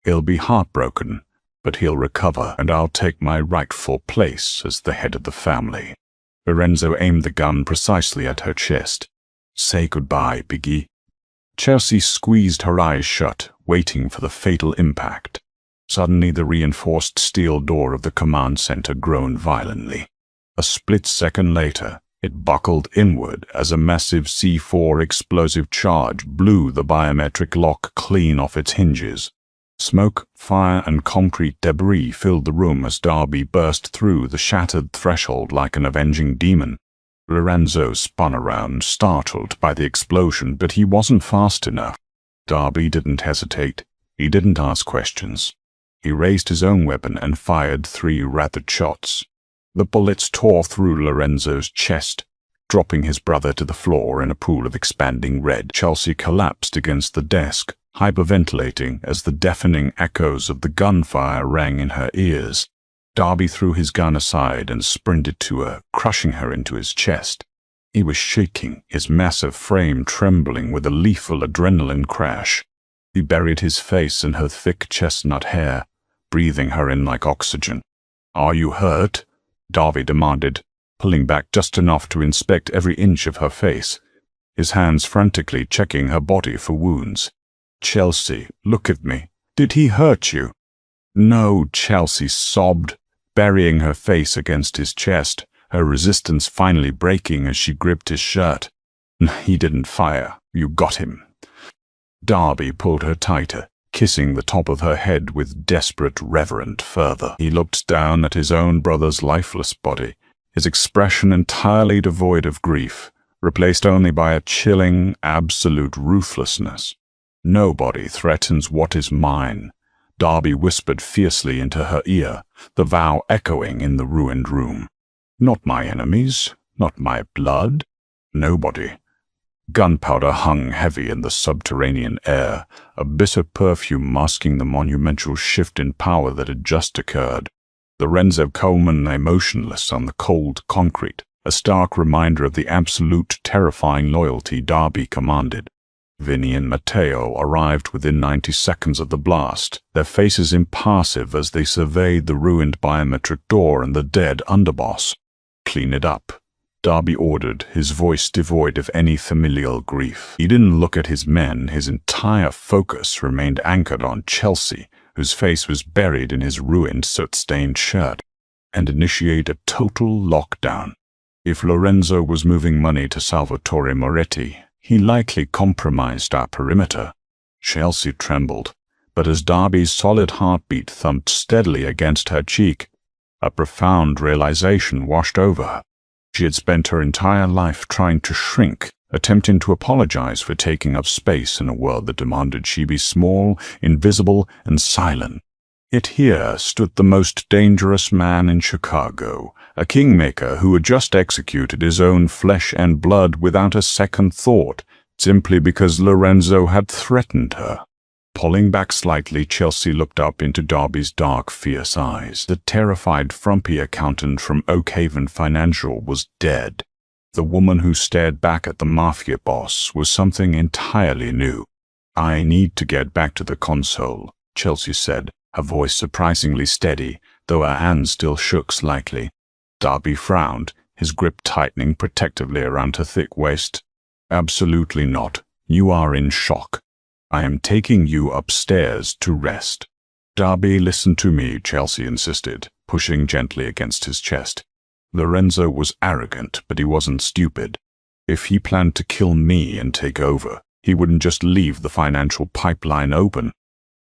He'll be heartbroken, but he'll recover, and I'll take my rightful place as the head of the family." Lorenzo aimed the gun precisely at her chest. "Say goodbye, Biggie." Chelsea squeezed her eyes shut, waiting for the fatal impact. Suddenly, the reinforced steel door of the command center groaned violently. A split second later, it buckled inward as a massive C4 explosive charge blew the biometric lock clean off its hinges. Smoke, fire, and concrete debris filled the room as Darby burst through the shattered threshold like an avenging demon. Lorenzo spun around, startled by the explosion, but he wasn't fast enough. Darby didn't hesitate. He didn't ask questions. He raised his own weapon and fired 3 rapid shots. The bullets tore through Lorenzo's chest, dropping his brother to the floor in a pool of expanding red. Chelsea collapsed against the desk, hyperventilating as the deafening echoes of the gunfire rang in her ears. Darby threw his gun aside and sprinted to her, crushing her into his chest. He was shaking, his massive frame trembling with a lethal adrenaline crash. He buried his face in her thick chestnut hair, breathing her in like oxygen. "Are you hurt?" Darby demanded, pulling back just enough to inspect every inch of her face, his hands frantically checking her body for wounds. "Chelsea, look at me. Did he hurt you?" "No," Chelsea sobbed, burying her face against his chest, her resistance finally breaking as she gripped his shirt. "He didn't fire. You got him." Darby pulled her tighter, kissing the top of her head with desperate, reverent fervor. He looked down at his own brother's lifeless body, his expression entirely devoid of grief, replaced only by a chilling, absolute ruthlessness. "Nobody threatens what is mine," Darby whispered fiercely into her ear, the vow echoing in the ruined room. "Not my enemies, not my blood, nobody." Gunpowder hung heavy in the subterranean air, a bitter perfume masking the monumental shift in power that had just occurred. Lorenzo Coleman lay motionless on the cold concrete, a stark reminder of the absolute, terrifying loyalty Darby commanded. Vinny and Matteo arrived within 90 seconds of the blast, their faces impassive as they surveyed the ruined biometric door and the dead underboss. "Clean it up," Darby ordered, his voice devoid of any familial grief. He didn't look at his men, his entire focus remained anchored on Chelsea, whose face was buried in his ruined, soot-stained shirt. "And initiate a total lockdown." If Lorenzo was moving money to Salvatore Moretti, he likely compromised our perimeter. Chelsea trembled, but as Darby's solid heartbeat thumped steadily against her cheek, a profound realization washed over her. She had spent her entire life trying to shrink, attempting to apologize for taking up space in a world that demanded she be small, invisible, and silent. Yet here stood the most dangerous man in Chicago, a kingmaker who had just executed his own flesh and blood without a second thought, simply because Lorenzo had threatened her. Pulling back slightly, Chelsea looked up into Darby's dark, fierce eyes. The terrified, frumpy accountant from Oakhaven Financial was dead. The woman who stared back at the Mafia boss was something entirely new. "I need to get back to the console," Chelsea said, her voice surprisingly steady, though her hand still shook slightly. Darby frowned, his grip tightening protectively around her thick waist. "Absolutely not. You are in shock. I am taking you upstairs to rest." "Darby, listen to me," Chelsea insisted, pushing gently against his chest. Lorenzo was arrogant, but he wasn't stupid. If he planned to kill me and take over, he wouldn't just leave the financial pipeline open.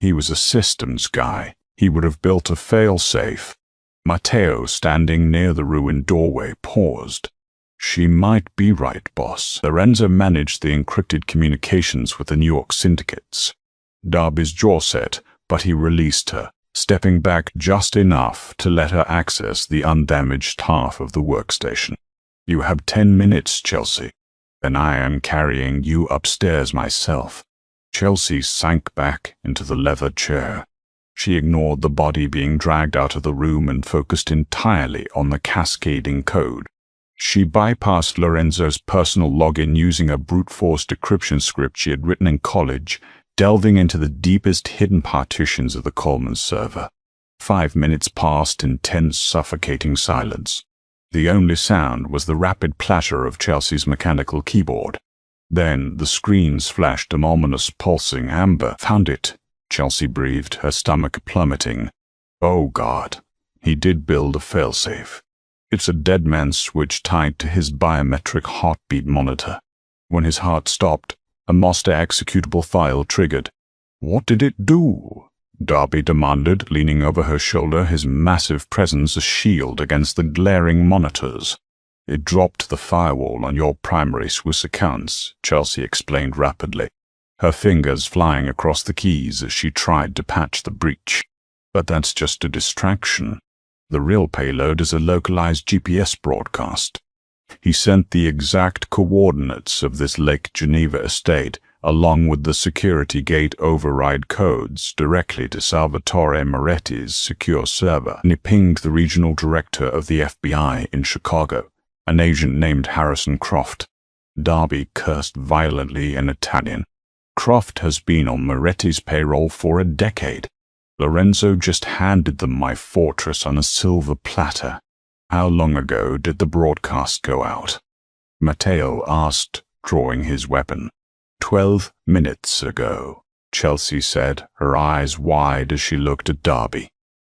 He was a systems guy. He would have built a fail-safe. Matteo, standing near the ruined doorway, paused. "She might be right, boss." Lorenzo managed the encrypted communications with the New York syndicates. Darby's jaw set, but he released her, stepping back just enough to let her access the undamaged half of the workstation. "You have 10 minutes, Chelsea. Then I am carrying you upstairs myself." Chelsea sank back into the leather chair. She ignored the body being dragged out of the room and focused entirely on the cascading code. She bypassed Lorenzo's personal login using a brute-force decryption script she had written in college, delving into the deepest hidden partitions of the Coleman server. 5 minutes passed in tense, suffocating silence. The only sound was the rapid clatter of Chelsea's mechanical keyboard. Then the screens flashed an ominous pulsing amber. "Found it," Chelsea breathed, her stomach plummeting. "Oh God, he did build a failsafe. It's a dead man's switch tied to his biometric heartbeat monitor." When his heart stopped, a master executable file triggered. "What did it do?" Darby demanded, leaning over her shoulder, his massive presence a shield against the glaring monitors. "It dropped the firewall on your primary Swiss accounts," Chelsea explained rapidly, her fingers flying across the keys as she tried to patch the breach. "But that's just a distraction. The real payload is a localized GPS broadcast." He sent the exact coordinates of this Lake Geneva estate, along with the security gate override codes, directly to Salvatore Moretti's secure server, and he pinged the regional director of the FBI in Chicago, an agent named Harrison Croft. Darby cursed violently in Italian. "Croft has been on Moretti's payroll for a decade. Lorenzo just handed them my fortress on a silver platter." "How long ago did the broadcast go out?" Matteo asked, drawing his weapon. 12 minutes ago, Chelsea said, her eyes wide as she looked at Darby.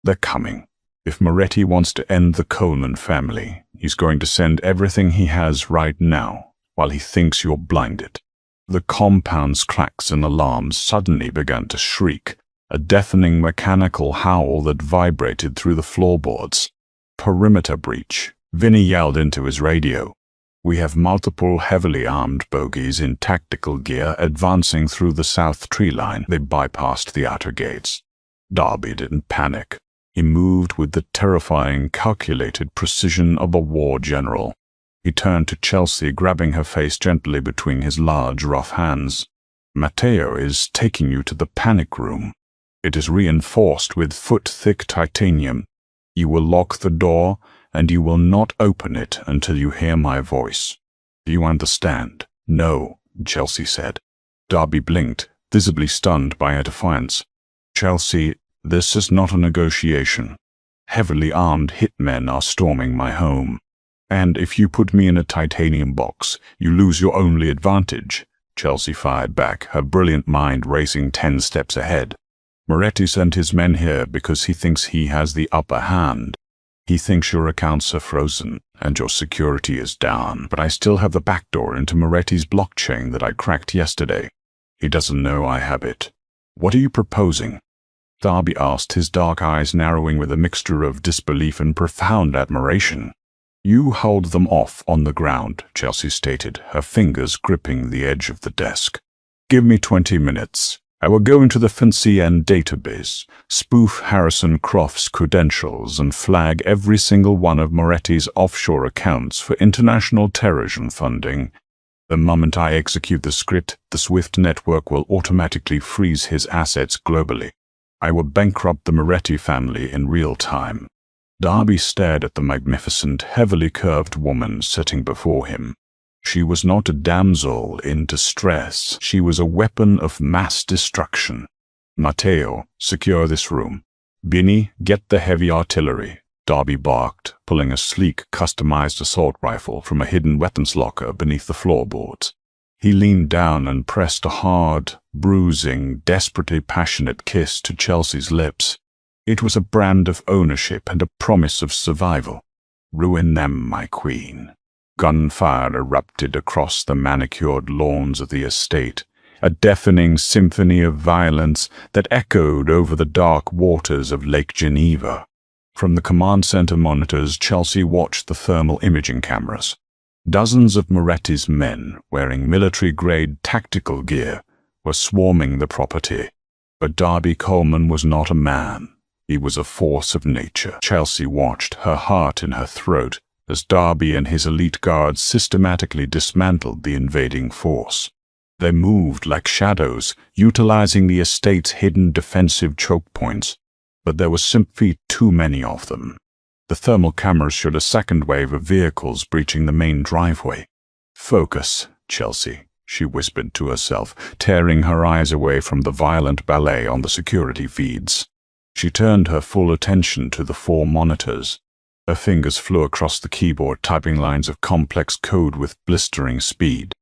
"They're coming. If Moretti wants to end the Coleman family, he's going to send everything he has right now, while he thinks you're blinded." The compound's clacks and alarms suddenly began to shriek, a deafening mechanical howl that vibrated through the floorboards. "Perimeter breach," Vinny yelled into his radio. We have multiple heavily armed bogies in tactical gear advancing through the south tree line. They bypassed the outer gates. Darby didn't panic. He moved with the terrifying, calculated precision of a war general. He turned to Chelsea, grabbing her face gently between his large, rough hands. "Matteo is taking you to the panic room. It is reinforced with foot-thick titanium. You will lock the door, and you will not open it until you hear my voice. Do you understand?" "No," Chelsea said. Darby blinked, visibly stunned by her defiance. "Chelsea, this is not a negotiation. Heavily armed hitmen are storming my home. And if you put me in a titanium box, you lose your only advantage," Chelsea fired back, her brilliant mind racing 10 steps ahead. "Moretti sent his men here because he thinks he has the upper hand. He thinks your accounts are frozen and your security is down, but I still have the backdoor into Moretti's blockchain that I cracked yesterday. He doesn't know I have it. What are you proposing?" Darby asked, his dark eyes narrowing with a mixture of disbelief and profound admiration. "You hold them off on the ground," Chelsea stated, her fingers gripping the edge of the desk. "Give me 20 minutes. I will go into the FinCEN database, spoof Harrison Croft's credentials, and flag every single one of Moretti's offshore accounts for international terrorism funding. The moment I execute the script, the SWIFT network will automatically freeze his assets globally. I will bankrupt the Moretti family in real time." Darby stared at the magnificent, heavily curved woman sitting before him. She was not a damsel in distress. She was a weapon of mass destruction. "Matteo, secure this room. Binny, get the heavy artillery," Darby barked, pulling a sleek, customized assault rifle from a hidden weapons locker beneath the floorboards. He leaned down and pressed a hard, bruising, desperately passionate kiss to Chelsea's lips. It was a brand of ownership and a promise of survival. "Ruin them, my queen." Gunfire erupted across the manicured lawns of the estate, a deafening symphony of violence that echoed over the dark waters of Lake Geneva. From the command center monitors, Chelsea watched the thermal imaging cameras. Dozens of Moretti's men, wearing military-grade tactical gear, were swarming the property. But Darby Coleman was not a man. He was a force of nature. Chelsea watched, her heart in her throat, as Darby and his elite guards systematically dismantled the invading force. They moved like shadows, utilizing the estate's hidden defensive choke points, but there were simply too many of them. The thermal cameras showed a second wave of vehicles breaching the main driveway. "Focus, Chelsea," she whispered to herself, tearing her eyes away from the violent ballet on the security feeds. She turned her full attention to the 4 monitors. Her fingers flew across the keyboard, typing lines of complex code with blistering speed.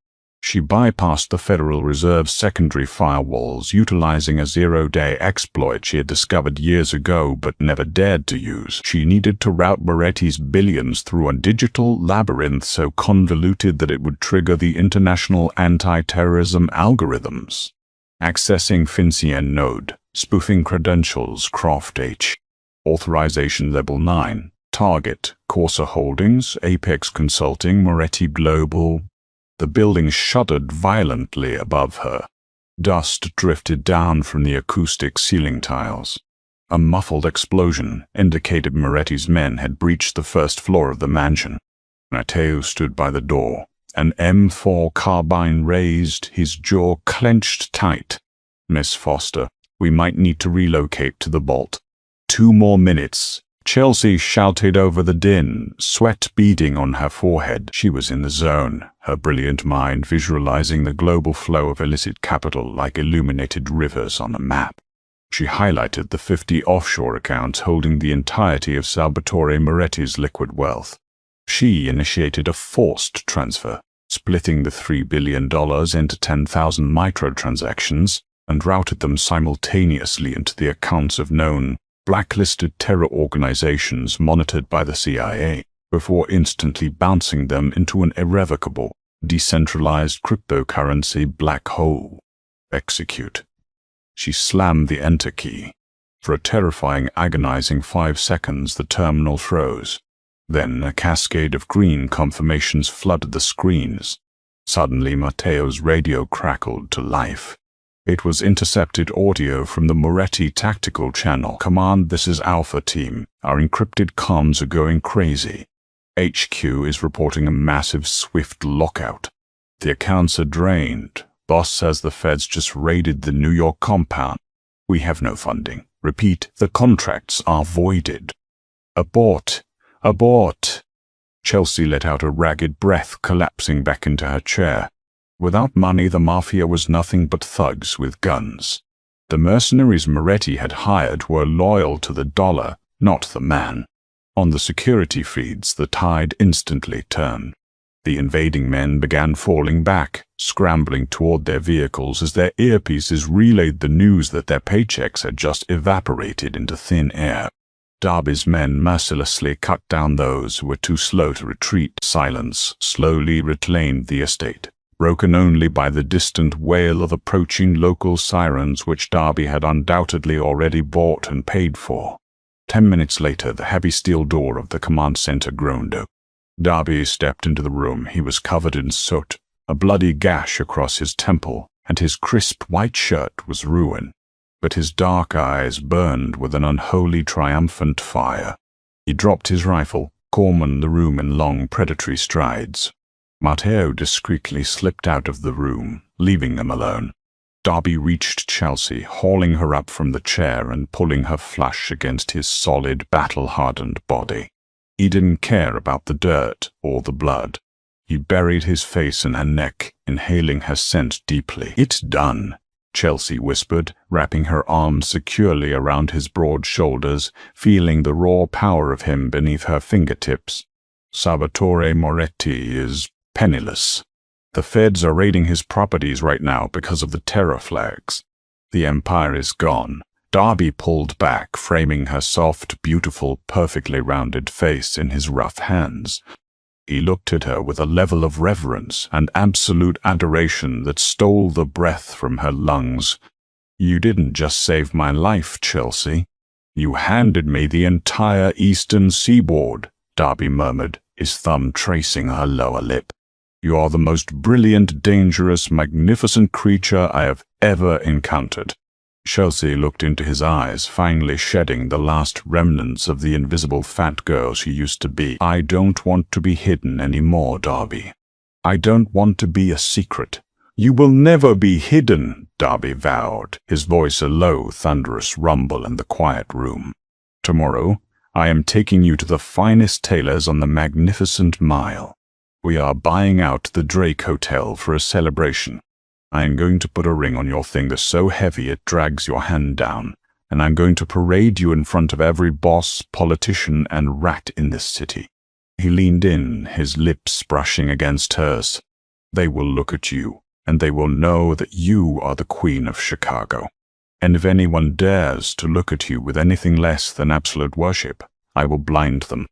She bypassed the Federal Reserve's secondary firewalls, utilizing a zero-day exploit she had discovered years ago but never dared to use. She needed to route Moretti's billions through a digital labyrinth so convoluted that it would trigger the international anti-terrorism algorithms. Accessing FinCEN node, spoofing credentials, Croft H. Authorization level 9. Target, Corsa Holdings, Apex Consulting, Moretti Global. The building shuddered violently above her. Dust drifted down from the acoustic ceiling tiles. A muffled explosion indicated Moretti's men had breached the first floor of the mansion. Matteo stood by the door, an M4 carbine raised, his jaw clenched tight. "Miss Foster, we might need to relocate to the vault." 2 more minutes. Chelsea shouted over the din, sweat beading on her forehead. She was in the zone, her brilliant mind visualizing the global flow of illicit capital like illuminated rivers on a map. She highlighted the 50 offshore accounts holding the entirety of Salvatore Moretti's liquid wealth. She initiated a forced transfer, splitting the $3 billion into 10,000 microtransactions, and routed them simultaneously into the accounts of known, blacklisted terror organizations monitored by the CIA, before instantly bouncing them into an irrevocable, decentralized cryptocurrency black hole. Execute. She slammed the enter key. For a terrifying, agonizing 5 seconds, the terminal froze. Then a cascade of green confirmations flooded the screens. Suddenly, Matteo's radio crackled to life. It was intercepted audio from the Moretti tactical channel. "Command, this is Alpha Team. Our encrypted comms are going crazy. HQ is reporting a massive Swift lockout. The accounts are drained. Boss says the feds just raided the New York compound. We have no funding. Repeat, the contracts are voided." "Abort! Abort!" Chelsea let out a ragged breath, collapsing back into her chair. Without money, the Mafia was nothing but thugs with guns. The mercenaries Moretti had hired were loyal to the dollar, not the man. On the security feeds, the tide instantly turned. The invading men began falling back, scrambling toward their vehicles as their earpieces relayed the news that their paychecks had just evaporated into thin air. Darby's men mercilessly cut down those who were too slow to retreat. Silence slowly reclaimed the estate, broken only by the distant wail of approaching local sirens which Darby had undoubtedly already bought and paid for. 10 minutes later, the heavy steel door of the command center groaned open. Darby stepped into the room. He was covered in soot, a bloody gash across his temple, and his crisp white shirt was ruined. But his dark eyes burned with an unholy, triumphant fire. He dropped his rifle, cornered the room in long, predatory strides. Matteo discreetly slipped out of the room, leaving them alone. Darby reached Chelsea, hauling her up from the chair and pulling her flush against his solid, battle-hardened body. He didn't care about the dirt or the blood. He buried his face in her neck, inhaling her scent deeply. "It's done," Chelsea whispered, wrapping her arms securely around his broad shoulders, feeling the raw power of him beneath her fingertips. "Salvatore Moretti is penniless. The feds are raiding his properties right now because of the terror flags. The empire is gone." Darby pulled back, framing her soft, beautiful, perfectly rounded face in his rough hands. He looked at her with a level of reverence and absolute adoration that stole the breath from her lungs. "You didn't just save my life, Chelsea. You handed me the entire eastern seaboard," Darby murmured, his thumb tracing her lower lip. "You are the most brilliant, dangerous, magnificent creature I have ever encountered." Chelsea looked into his eyes, finally shedding the last remnants of the invisible fat girl she used to be. "I don't want to be hidden anymore, Darby. I don't want to be a secret." "You will never be hidden," Darby vowed, his voice a low, thunderous rumble in the quiet room. "Tomorrow, I am taking you to the finest tailors on the Magnificent Mile. We are buying out the Drake Hotel for a celebration. I am going to put a ring on your finger so heavy it drags your hand down, and I'm going to parade you in front of every boss, politician, and rat in this city." He leaned in, his lips brushing against hers. "They will look at you, and they will know that you are the Queen of Chicago. And if anyone dares to look at you with anything less than absolute worship, I will blind them."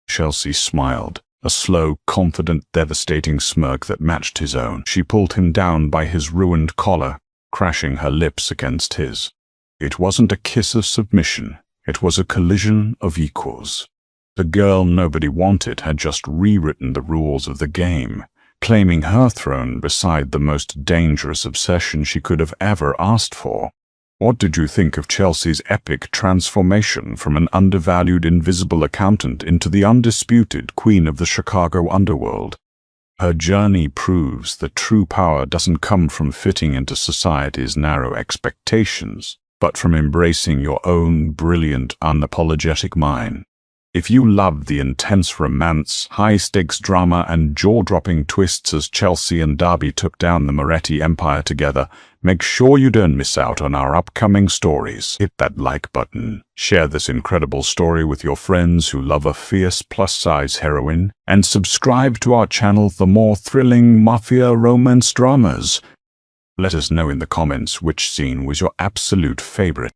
Chelsea smiled, a slow, confident, devastating smirk that matched his own. She pulled him down by his ruined collar, crashing her lips against his. It wasn't a kiss of submission. It was a collision of equals. The girl nobody wanted had just rewritten the rules of the game, claiming her throne beside the most dangerous obsession she could have ever asked for. What did you think of Chelsea's epic transformation from an undervalued invisible accountant into the undisputed queen of the Chicago underworld? Her journey proves that true power doesn't come from fitting into society's narrow expectations, but from embracing your own brilliant, unapologetic mind. If you love the intense romance, high-stakes drama, and jaw-dropping twists as Chelsea and Darby took down the Moretti Empire together, make sure you don't miss out on our upcoming stories. Hit that like button, share this incredible story with your friends who love a fierce plus-size heroine, and subscribe to our channel for more thrilling mafia romance dramas. Let us know in the comments which scene was your absolute favorite.